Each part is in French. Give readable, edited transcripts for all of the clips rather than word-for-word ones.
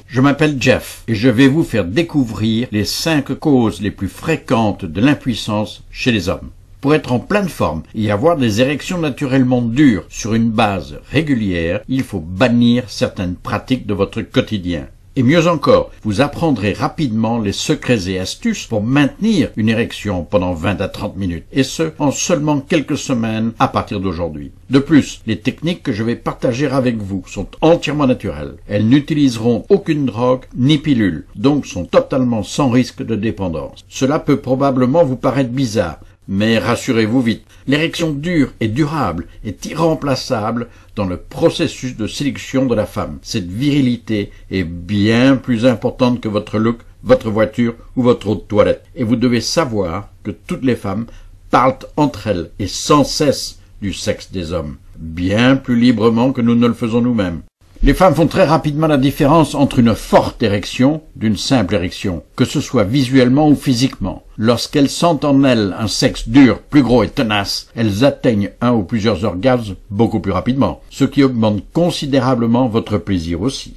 Je m'appelle Jeff et je vais vous faire découvrir les 5 causes les plus fréquentes de l'impuissance chez les hommes. Pour être en pleine forme et avoir des érections naturellement dures sur une base régulière, il faut bannir certaines pratiques de votre quotidien. Et mieux encore, vous apprendrez rapidement les secrets et astuces pour maintenir une érection pendant 20 à 30 minutes, et ce, en seulement quelques semaines à partir d'aujourd'hui. De plus, les techniques que je vais partager avec vous sont entièrement naturelles. Elles n'utiliseront aucune drogue ni pilule, donc sont totalement sans risque de dépendance. Cela peut probablement vous paraître bizarre, mais rassurez-vous vite, l'érection dure et durable est irremplaçable dans le processus de séduction de la femme. Cette virilité est bien plus importante que votre look, votre voiture ou votre eau de toilette. Et vous devez savoir que toutes les femmes parlent entre elles et sans cesse du sexe des hommes, bien plus librement que nous ne le faisons nous-mêmes. Les femmes font très rapidement la différence entre une forte érection d'une simple érection, que ce soit visuellement ou physiquement. Lorsqu'elles sentent en elles un sexe dur, plus gros et tenace, elles atteignent un ou plusieurs orgasmes beaucoup plus rapidement, ce qui augmente considérablement votre plaisir aussi.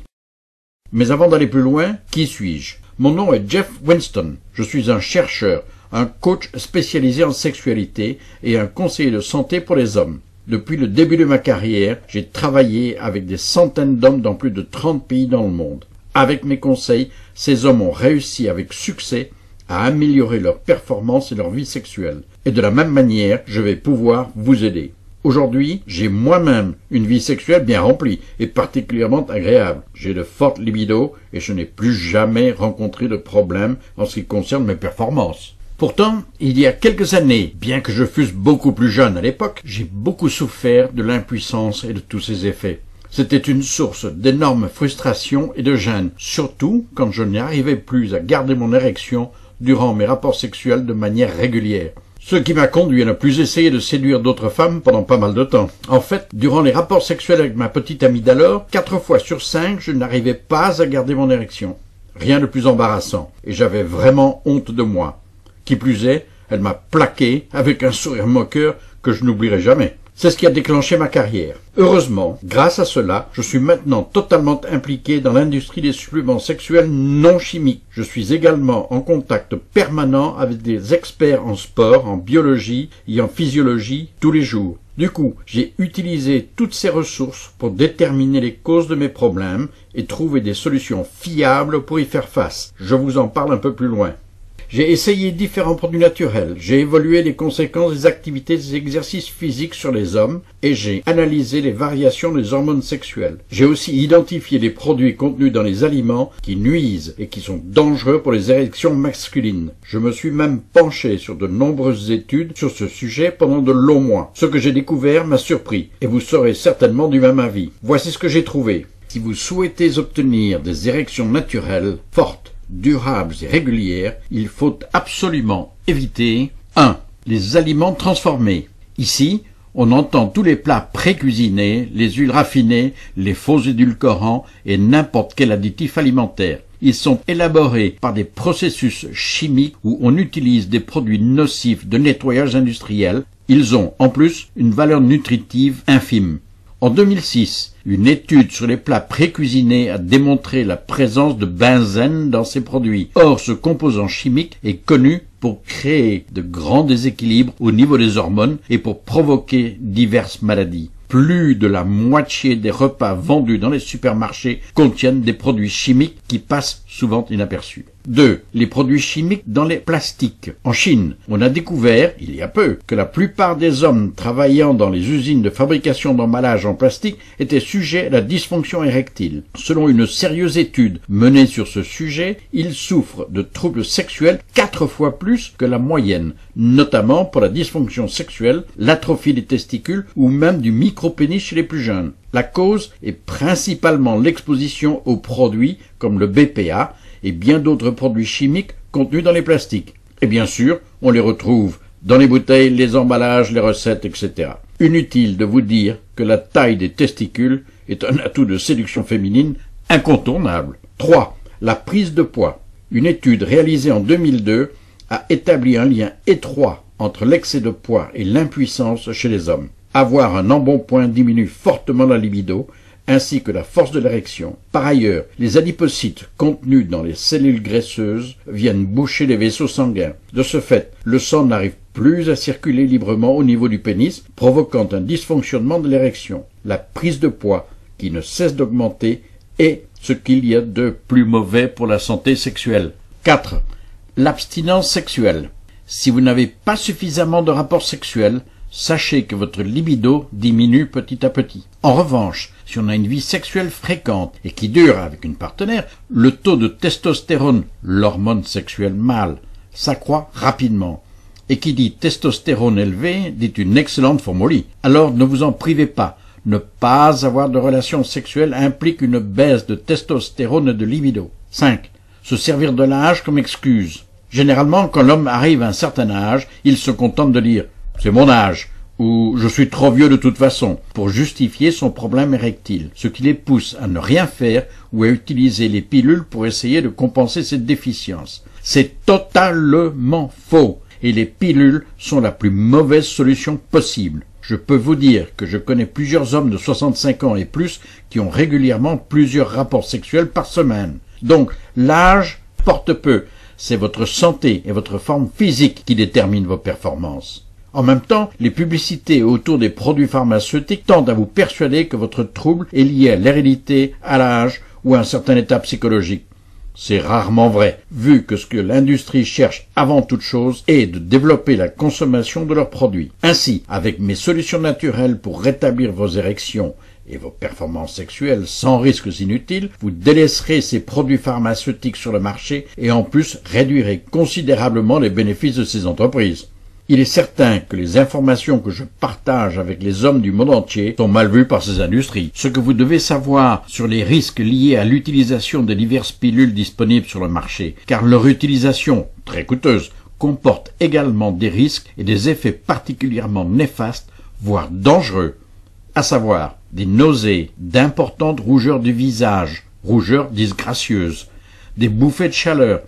Mais avant d'aller plus loin, qui suis-je? Mon nom est Jeff Winston. Je suis un chercheur, un coach spécialisé en sexualité et un conseiller de santé pour les hommes. Depuis le début de ma carrière, j'ai travaillé avec des centaines d'hommes dans plus de 30 pays dans le monde. Avec mes conseils, ces hommes ont réussi avec succès à améliorer leur performance et leur vie sexuelle. Et de la même manière, je vais pouvoir vous aider. Aujourd'hui, j'ai moi-même une vie sexuelle bien remplie et particulièrement agréable. J'ai de fortes libidos et je n'ai plus jamais rencontré de problème en ce qui concerne mes performances. Pourtant, il y a quelques années, bien que je fusse beaucoup plus jeune à l'époque, j'ai beaucoup souffert de l'impuissance et de tous ses effets. C'était une source d'énormes frustrations et de gêne, surtout quand je n'arrivais plus à garder mon érection durant mes rapports sexuels de manière régulière. Ce qui m'a conduit à ne plus essayer de séduire d'autres femmes pendant pas mal de temps. En fait, durant les rapports sexuels avec ma petite amie d'alors, 4 fois sur 5, je n'arrivais pas à garder mon érection. Rien de plus embarrassant, et j'avais vraiment honte de moi. Qui plus est, elle m'a plaqué avec un sourire moqueur que je n'oublierai jamais. C'est ce qui a déclenché ma carrière. Heureusement, grâce à cela, je suis maintenant totalement impliqué dans l'industrie des suppléments sexuels non chimiques. Je suis également en contact permanent avec des experts en sport, en biologie et en physiologie tous les jours. Du coup, j'ai utilisé toutes ces ressources pour déterminer les causes de mes problèmes et trouver des solutions fiables pour y faire face. Je vous en parle un peu plus loin. J'ai essayé différents produits naturels, j'ai évalué les conséquences des activités et des exercices physiques sur les hommes et j'ai analysé les variations des hormones sexuelles. J'ai aussi identifié les produits contenus dans les aliments qui nuisent et qui sont dangereux pour les érections masculines. Je me suis même penché sur de nombreuses études sur ce sujet pendant de longs mois. Ce que j'ai découvert m'a surpris et vous serez certainement du même avis. Voici ce que j'ai trouvé. Si vous souhaitez obtenir des érections naturelles fortes, durables et régulières, il faut absolument éviter 1. Les aliments transformés. Ici, on entend tous les plats pré-cuisinés, les huiles raffinées, les faux édulcorants et n'importe quel additif alimentaire. Ils sont élaborés par des processus chimiques où on utilise des produits nocifs de nettoyage industriel. Ils ont, en plus, une valeur nutritive infime. En 2006, une étude sur les plats pré-cuisinés a démontré la présence de benzène dans ces produits. Or, ce composant chimique est connu pour créer de grands déséquilibres au niveau des hormones et pour provoquer diverses maladies. Plus de la moitié des repas vendus dans les supermarchés contiennent des produits chimiques qui passent souvent inaperçus. 2. Les produits chimiques dans les plastiques. En Chine, on a découvert, il y a peu, que la plupart des hommes travaillant dans les usines de fabrication d'emballages en plastique étaient sujets à la dysfonction érectile. Selon une sérieuse étude menée sur ce sujet, ils souffrent de troubles sexuels 4 fois plus que la moyenne, notamment pour la dysfonction sexuelle, l'atrophie des testicules ou même du micropénis chez les plus jeunes. La cause est principalement l'exposition aux produits comme le BPA et bien d'autres produits chimiques contenus dans les plastiques. Et bien sûr, on les retrouve dans les bouteilles, les emballages, les recettes, etc. Inutile de vous dire que la taille des testicules est un atout de séduction féminine incontournable. 3. La prise de poids. Une étude réalisée en 2002 a établi un lien étroit entre l'excès de poids et l'impuissance chez les hommes. Avoir un embonpoint diminue fortement la libido, ainsi que la force de l'érection. Par ailleurs, les adipocytes contenus dans les cellules graisseuses viennent boucher les vaisseaux sanguins. De ce fait, le sang n'arrive plus à circuler librement au niveau du pénis, provoquant un dysfonctionnement de l'érection. La prise de poids, qui ne cesse d'augmenter, est ce qu'il y a de plus mauvais pour la santé sexuelle. 4. L'abstinence sexuelle. Si vous n'avez pas suffisamment de rapports sexuels, sachez que votre libido diminue petit à petit. En revanche, si on a une vie sexuelle fréquente et qui dure avec une partenaire, le taux de testostérone, l'hormone sexuelle mâle, s'accroît rapidement. Et qui dit testostérone élevé dit une excellente forme au lit. Alors ne vous en privez pas. Ne pas avoir de relations sexuelles implique une baisse de testostérone et de libido. 5. Se servir de l'âge comme excuse. Généralement, quand l'homme arrive à un certain âge, il se contente de dire « c'est mon âge » ou « je suis trop vieux de toute façon » pour justifier son problème érectile, ce qui les pousse à ne rien faire ou à utiliser les pilules pour essayer de compenser cette déficience. C'est totalement faux et les pilules sont la plus mauvaise solution possible. Je peux vous dire que je connais plusieurs hommes de 65 ans et plus qui ont régulièrement plusieurs rapports sexuels par semaine. Donc, l'âge porte peu. C'est votre santé et votre forme physique qui déterminent vos performances. En même temps, les publicités autour des produits pharmaceutiques tendent à vous persuader que votre trouble est lié à l'hérédité, à l'âge ou à un certain état psychologique. C'est rarement vrai, vu que ce que l'industrie cherche avant toute chose est de développer la consommation de leurs produits. Ainsi, avec mes solutions naturelles pour rétablir vos érections et vos performances sexuelles sans risques inutiles, vous délaisserez ces produits pharmaceutiques sur le marché et en plus réduirez considérablement les bénéfices de ces entreprises. Il est certain que les informations que je partage avec les hommes du monde entier sont mal vues par ces industries. Ce que vous devez savoir sur les risques liés à l'utilisation des diverses pilules disponibles sur le marché, car leur utilisation, très coûteuse, comporte également des risques et des effets particulièrement néfastes, voire dangereux, à savoir des nausées, d'importantes rougeurs du visage, rougeurs disgracieuses, des bouffées de chaleur,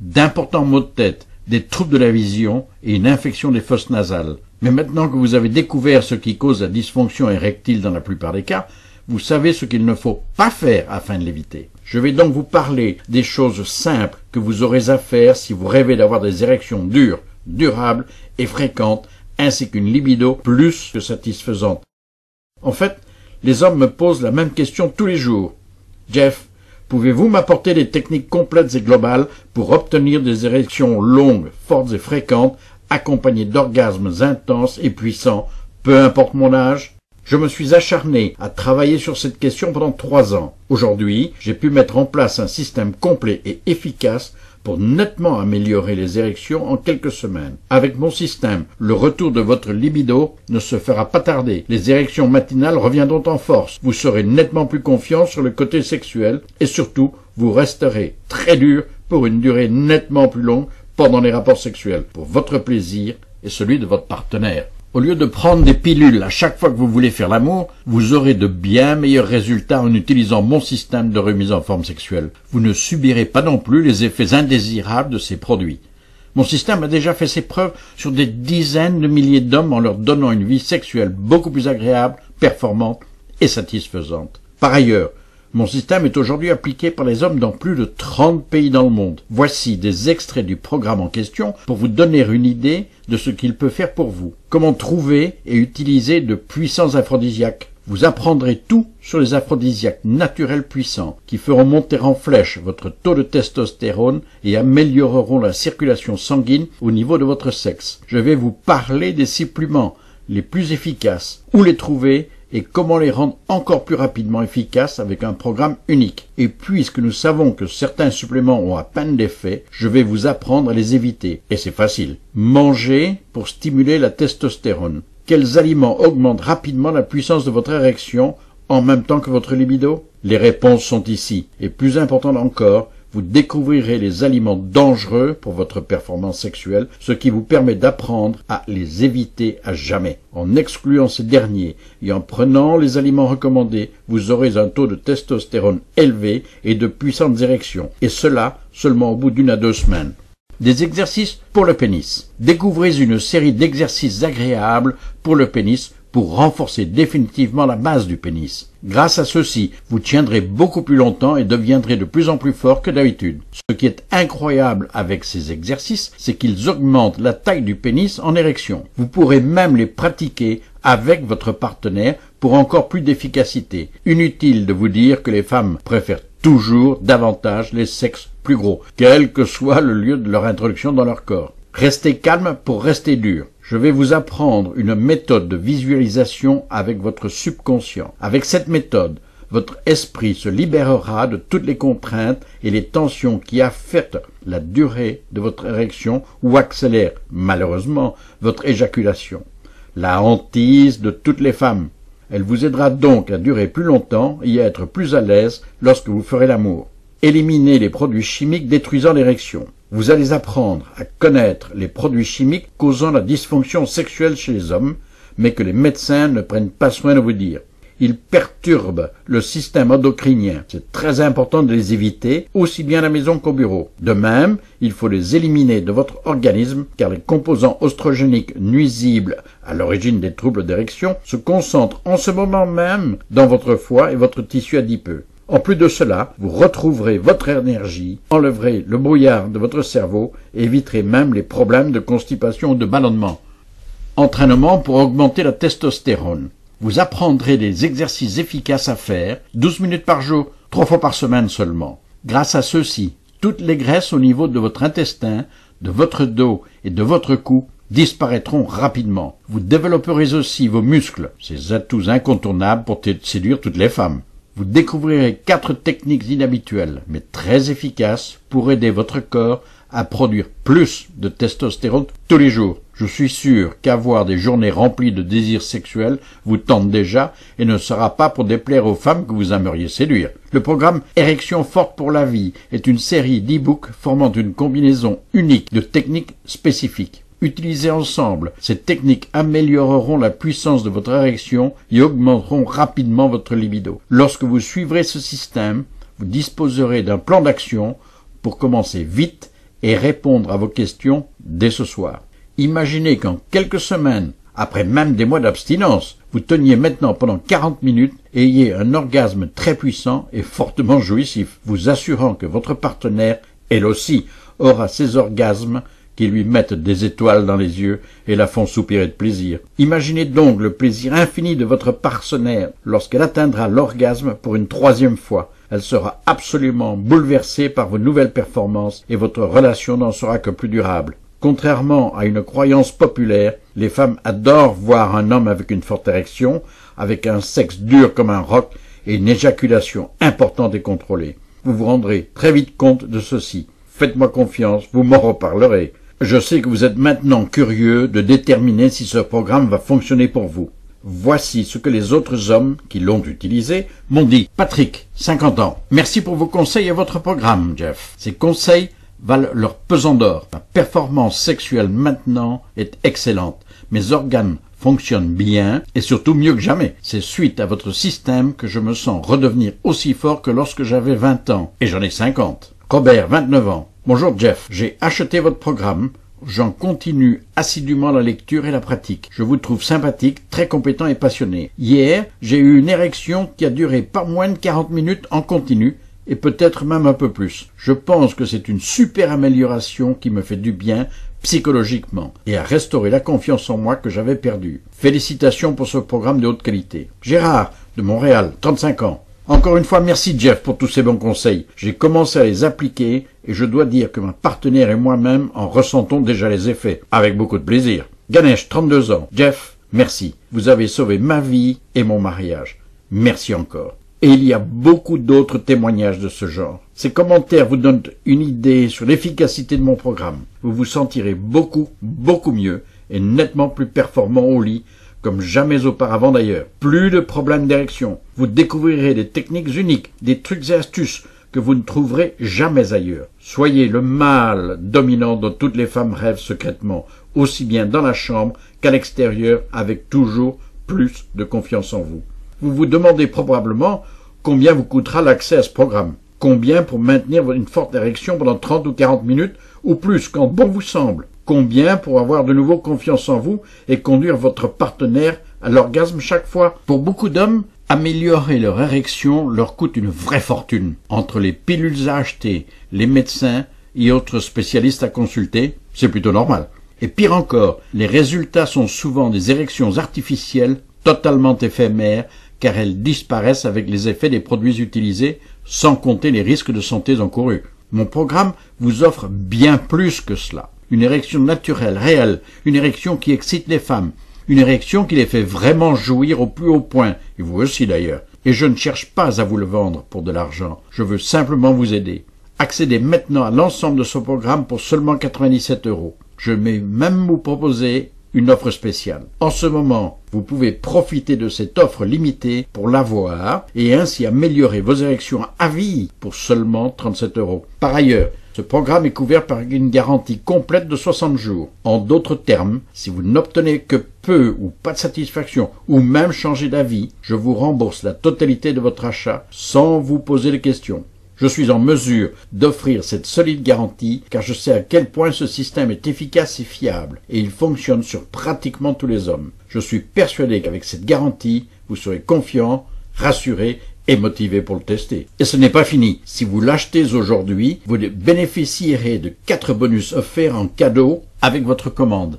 d'importants maux de tête, des troubles de la vision et une infection des fosses nasales. Mais maintenant que vous avez découvert ce qui cause la dysfonction érectile dans la plupart des cas, vous savez ce qu'il ne faut pas faire afin de l'éviter. Je vais donc vous parler des choses simples que vous aurez à faire si vous rêvez d'avoir des érections dures, durables et fréquentes, ainsi qu'une libido plus que satisfaisante. En fait, les hommes me posent la même question tous les jours. Jeff, pouvez-vous m'apporter des techniques complètes et globales pour obtenir des érections longues, fortes et fréquentes, accompagnées d'orgasmes intenses et puissants, peu importe mon âge? Je me suis acharné à travailler sur cette question pendant 3 ans. Aujourd'hui, j'ai pu mettre en place un système complet et efficace pour nettement améliorer les érections en quelques semaines. Avec mon système, le retour de votre libido ne se fera pas tarder. Les érections matinales reviendront en force. Vous serez nettement plus confiant sur le côté sexuel et surtout, vous resterez très dur pour une durée nettement plus longue pendant les rapports sexuels, pour votre plaisir et celui de votre partenaire. Au lieu de prendre des pilules à chaque fois que vous voulez faire l'amour, vous aurez de bien meilleurs résultats en utilisant mon système de remise en forme sexuelle. Vous ne subirez pas non plus les effets indésirables de ces produits. Mon système a déjà fait ses preuves sur des dizaines de milliers d'hommes en leur donnant une vie sexuelle beaucoup plus agréable, performante et satisfaisante. Par ailleurs, mon système est aujourd'hui appliqué par les hommes dans plus de 30 pays dans le monde. Voici des extraits du programme en question pour vous donner une idée de ce qu'il peut faire pour vous. Comment trouver et utiliser de puissants aphrodisiaques. Vous apprendrez tout sur les aphrodisiaques naturels puissants qui feront monter en flèche votre taux de testostérone et amélioreront la circulation sanguine au niveau de votre sexe. Je vais vous parler des suppléments les plus efficaces, où les trouver et comment les rendre encore plus rapidement efficaces avec un programme unique. Et puisque nous savons que certains suppléments ont à peine d'effet, je vais vous apprendre à les éviter. Et c'est facile. Manger pour stimuler la testostérone. Quels aliments augmentent rapidement la puissance de votre érection en même temps que votre libido? Les réponses sont ici. Et plus important encore, vous découvrirez les aliments dangereux pour votre performance sexuelle, ce qui vous permet d'apprendre à les éviter à jamais. En excluant ces derniers et en prenant les aliments recommandés, vous aurez un taux de testostérone élevé et de puissantes érections, et cela seulement au bout d'1 à 2 semaines. Des exercices pour le pénis. Découvrez une série d'exercices agréables pour le pénis pour renforcer définitivement la base du pénis. Grâce à ceci, vous tiendrez beaucoup plus longtemps et deviendrez de plus en plus fort que d'habitude. Ce qui est incroyable avec ces exercices, c'est qu'ils augmentent la taille du pénis en érection. Vous pourrez même les pratiquer avec votre partenaire pour encore plus d'efficacité. Inutile de vous dire que les femmes préfèrent toujours davantage les sexes plus gros, quel que soit le lieu de leur introduction dans leur corps. Restez calme pour rester dur. Je vais vous apprendre une méthode de visualisation avec votre subconscient. Avec cette méthode, votre esprit se libérera de toutes les contraintes et les tensions qui affectent la durée de votre érection ou accélèrent, malheureusement, votre éjaculation. La hantise de toutes les femmes. Elle vous aidera donc à durer plus longtemps et à être plus à l'aise lorsque vous ferez l'amour. Éliminez les produits chimiques détruisant l'érection. Vous allez apprendre à connaître les produits chimiques causant la dysfonction sexuelle chez les hommes, mais que les médecins ne prennent pas soin de vous dire. Ils perturbent le système endocrinien. C'est très important de les éviter, aussi bien à la maison qu'au bureau. De même, il faut les éliminer de votre organisme, car les composants oestrogéniques nuisibles à l'origine des troubles d'érection se concentrent en ce moment même dans votre foie et votre tissu adipeux. En plus de cela, vous retrouverez votre énergie, enlèverez le brouillard de votre cerveau et éviterez même les problèmes de constipation ou de ballonnement. Entraînement pour augmenter la testostérone. Vous apprendrez des exercices efficaces à faire, 12 minutes par jour, 3 fois par semaine seulement. Grâce à ceux-ci, toutes les graisses au niveau de votre intestin, de votre dos et de votre cou disparaîtront rapidement. Vous développerez aussi vos muscles, ces atouts incontournables pour séduire toutes les femmes. Vous découvrirez 4 techniques inhabituelles, mais très efficaces pour aider votre corps à produire plus de testostérone tous les jours. Je suis sûr qu'avoir des journées remplies de désirs sexuels vous tente déjà et ne sera pas pour déplaire aux femmes que vous aimeriez séduire. Le programme Érection forte pour la vie est une série d'e-books formant une combinaison unique de techniques spécifiques. Utilisées ensemble, ces techniques amélioreront la puissance de votre érection et augmenteront rapidement votre libido. Lorsque vous suivrez ce système, vous disposerez d'un plan d'action pour commencer vite et répondre à vos questions dès ce soir. Imaginez qu'en quelques semaines, après même des mois d'abstinence, vous teniez maintenant pendant 40 minutes et ayez un orgasme très puissant et fortement jouissif, vous assurant que votre partenaire, elle aussi, aura ces orgasmes qui lui mettent des étoiles dans les yeux et la font soupirer de plaisir. Imaginez donc le plaisir infini de votre partenaire lorsqu'elle atteindra l'orgasme pour une 3e fois. Elle sera absolument bouleversée par vos nouvelles performances et votre relation n'en sera que plus durable. Contrairement à une croyance populaire, les femmes adorent voir un homme avec une forte érection, avec un sexe dur comme un roc et une éjaculation importante et contrôlée. Vous vous rendrez très vite compte de ceci. Faites-moi confiance, vous m'en reparlerez. Je sais que vous êtes maintenant curieux de déterminer si ce programme va fonctionner pour vous. Voici ce que les autres hommes qui l'ont utilisé m'ont dit. Patrick, 50 ans. Merci pour vos conseils et votre programme, Jeff. Ces conseils valent leur pesant d'or. Ma performance sexuelle maintenant est excellente. Mes organes fonctionnent bien et surtout mieux que jamais. C'est suite à votre système que je me sens redevenir aussi fort que lorsque j'avais 20 ans. Et j'en ai 50. Robert, 29 ans. Bonjour Jeff, j'ai acheté votre programme. J'en continue assidûment la lecture et la pratique. Je vous trouve sympathique, très compétent et passionné. Hier, j'ai eu une érection qui a duré pas moins de 40 minutes en continu, et peut-être même un peu plus. Je pense que c'est une super amélioration qui me fait du bien psychologiquement et a restauré la confiance en moi que j'avais perdue. Félicitations pour ce programme de haute qualité. Gérard, de Montréal, 35 ans. Encore une fois, merci Jeff pour tous ces bons conseils. J'ai commencé à les appliquer et je dois dire que ma partenaire et moi-même en ressentons déjà les effets, avec beaucoup de plaisir. Ganesh, 32 ans. Jeff, merci. Vous avez sauvé ma vie et mon mariage. Merci encore. Et il y a beaucoup d'autres témoignages de ce genre. Ces commentaires vous donnent une idée sur l'efficacité de mon programme. Vous vous sentirez beaucoup mieux et nettement plus performant au lit, comme jamais auparavant d'ailleurs. Plus de problèmes d'érection. Vous découvrirez des techniques uniques, des trucs et astuces que vous ne trouverez jamais ailleurs. Soyez le mâle dominant dont toutes les femmes rêvent secrètement, aussi bien dans la chambre qu'à l'extérieur, avec toujours plus de confiance en vous. Vous vous demandez probablement combien vous coûtera l'accès à ce programme. Combien pour maintenir une forte érection pendant 30 ou 40 minutes, ou plus quand bon vous semble. Combien pour avoir de nouveau confiance en vous et conduire votre partenaire à l'orgasme chaque fois. Pour beaucoup d'hommes, améliorer leur érection leur coûte une vraie fortune. Entre les pilules à acheter, les médecins et autres spécialistes à consulter, c'est plutôt normal. Et pire encore, les résultats sont souvent des érections artificielles totalement éphémères car elles disparaissent avec les effets des produits utilisés, sans compter les risques de santé encourus. Mon programme vous offre bien plus que cela. Une érection naturelle, réelle, une érection qui excite les femmes, une érection qui les fait vraiment jouir au plus haut point, et vous aussi d'ailleurs. Et je ne cherche pas à vous le vendre pour de l'argent, je veux simplement vous aider. Accédez maintenant à l'ensemble de ce programme pour seulement 97 €. Je vais même vous proposer une offre spéciale. En ce moment, vous pouvez profiter de cette offre limitée pour l'avoir et ainsi améliorer vos érections à vie pour seulement 37 €. Par ailleurs, ce programme est couvert par une garantie complète de 60 jours. En d'autres termes, si vous n'obtenez que peu ou pas de satisfaction ou même changez d'avis, je vous rembourse la totalité de votre achat sans vous poser de questions. Je suis en mesure d'offrir cette solide garantie car je sais à quel point ce système est efficace et fiable et il fonctionne sur pratiquement tous les hommes. Je suis persuadé qu'avec cette garantie, vous serez confiant, rassuré et motivé pour le tester. Et ce n'est pas fini. Si vous l'achetez aujourd'hui, vous bénéficierez de 4 bonus offerts en cadeau avec votre commande.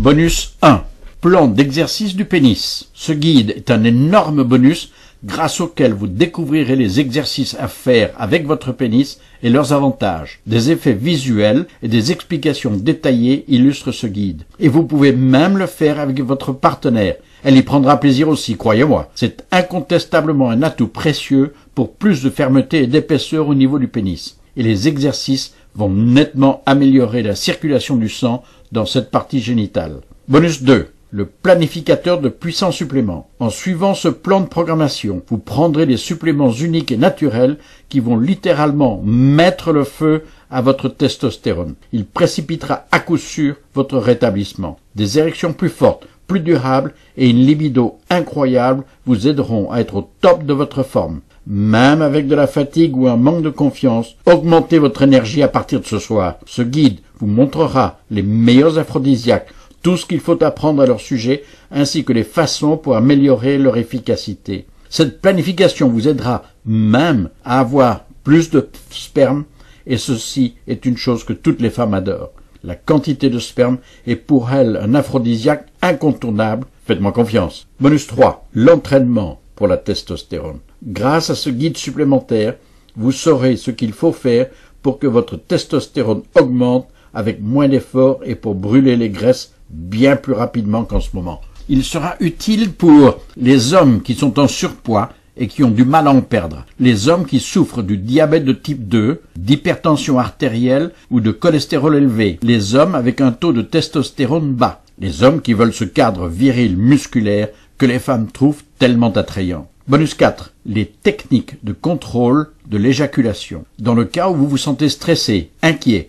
Bonus 1. Plan d'exercice du pénis. Ce guide est un énorme bonus grâce auquel vous découvrirez les exercices à faire avec votre pénis et leurs avantages. Des effets visuels et des explications détaillées illustrent ce guide. Et vous pouvez même le faire avec votre partenaire. Elle y prendra plaisir aussi, croyez-moi. C'est incontestablement un atout précieux pour plus de fermeté et d'épaisseur au niveau du pénis. Et les exercices vont nettement améliorer la circulation du sang dans cette partie génitale. Bonus 2. Le planificateur de puissants suppléments. En suivant ce plan de programmation, vous prendrez des suppléments uniques et naturels qui vont littéralement mettre le feu à votre testostérone. Il précipitera à coup sûr votre rétablissement. Des érections plus fortes, plus durables et une libido incroyable vous aideront à être au top de votre forme. Même avec de la fatigue ou un manque de confiance, augmentez votre énergie à partir de ce soir. Ce guide vous montrera les meilleurs aphrodisiaques, tout ce qu'il faut apprendre à leur sujet, ainsi que les façons pour améliorer leur efficacité. Cette planification vous aidera même à avoir plus de sperme, et ceci est une chose que toutes les femmes adorent. La quantité de sperme est pour elles un aphrodisiaque incontournable. Faites-moi confiance. Bonus 3. L'entraînement pour la testostérone. Grâce à ce guide supplémentaire, vous saurez ce qu'il faut faire pour que votre testostérone augmente avec moins d'efforts et pour brûler les graisses bien plus rapidement qu'en ce moment. Il sera utile pour les hommes qui sont en surpoids et qui ont du mal à en perdre, les hommes qui souffrent du diabète de type 2, d'hypertension artérielle ou de cholestérol élevé, les hommes avec un taux de testostérone bas, les hommes qui veulent ce cadre viril musculaire que les femmes trouvent tellement attrayant. Bonus 4. Les techniques de contrôle de l'éjaculation. Dans le cas où vous vous sentez stressé, inquiet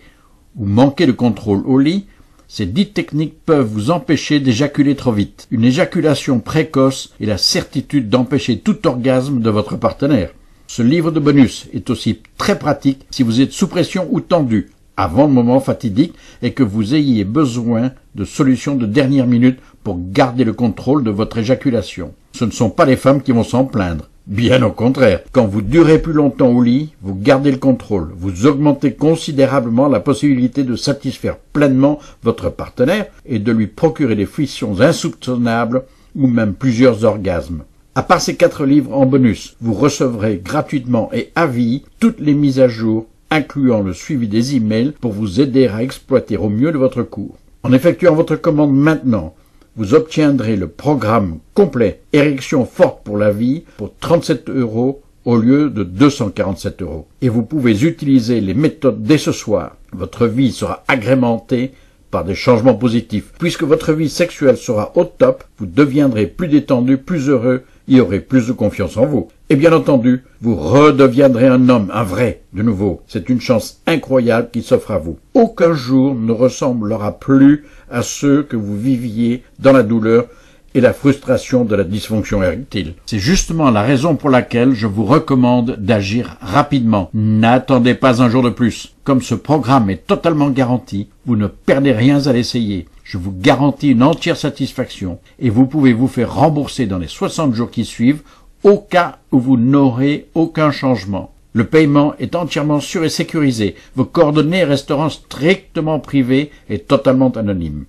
ou manquez de contrôle au lit, ces 10 techniques peuvent vous empêcher d'éjaculer trop vite. Une éjaculation précoce est la certitude d'empêcher tout orgasme de votre partenaire. Ce livre de bonus est aussi très pratique si vous êtes sous pression ou tendu, avant le moment fatidique et que vous ayez besoin de solutions de dernière minute pour garder le contrôle de votre éjaculation. Ce ne sont pas les femmes qui vont s'en plaindre. Bien au contraire, quand vous durez plus longtemps au lit, vous gardez le contrôle, vous augmentez considérablement la possibilité de satisfaire pleinement votre partenaire et de lui procurer des fruitions insoupçonnables ou même plusieurs orgasmes. À part ces 4 livres en bonus, vous recevrez gratuitement et à vie toutes les mises à jour, incluant le suivi des emails pour vous aider à exploiter au mieux de votre cours. En effectuant votre commande maintenant, vous obtiendrez le programme complet Érection forte pour la vie pour 37 € au lieu de 247 €. Et vous pouvez utiliser les méthodes dès ce soir. Votre vie sera agrémentée par des changements positifs. Puisque votre vie sexuelle sera au top, vous deviendrez plus détendu, plus heureux et aurez plus de confiance en vous. Et bien entendu, vous redeviendrez un homme, un vrai, de nouveau. C'est une chance incroyable qui s'offre à vous. Aucun jour ne ressemblera plus à ceux que vous viviez dans la douleur et la frustration de la dysfonction érectile. C'est justement la raison pour laquelle je vous recommande d'agir rapidement. N'attendez pas un jour de plus. Comme ce programme est totalement garanti, vous ne perdez rien à l'essayer. Je vous garantis une entière satisfaction et vous pouvez vous faire rembourser dans les 60 jours qui suivent au cas où vous n'aurez aucun changement. Le paiement est entièrement sûr et sécurisé. Vos coordonnées resteront strictement privées et totalement anonymes.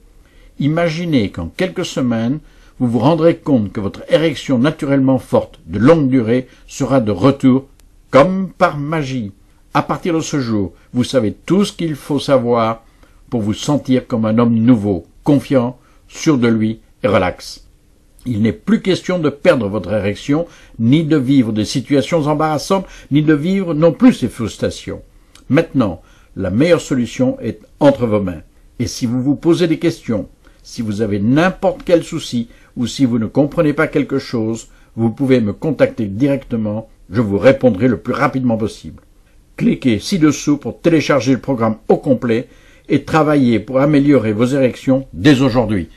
Imaginez qu'en quelques semaines, vous vous rendrez compte que votre érection naturellement forte de longue durée sera de retour comme par magie. À partir de ce jour, vous savez tout ce qu'il faut savoir pour vous sentir comme un homme nouveau, confiant, sûr de lui et relax. Il n'est plus question de perdre votre érection, ni de vivre des situations embarrassantes, ni de vivre non plus ces frustrations. Maintenant, la meilleure solution est entre vos mains. Et si vous vous posez des questions, si vous avez n'importe quel souci ou si vous ne comprenez pas quelque chose, vous pouvez me contacter directement, je vous répondrai le plus rapidement possible. Cliquez ci-dessous pour télécharger le programme au complet et travailler pour améliorer vos érections dès aujourd'hui.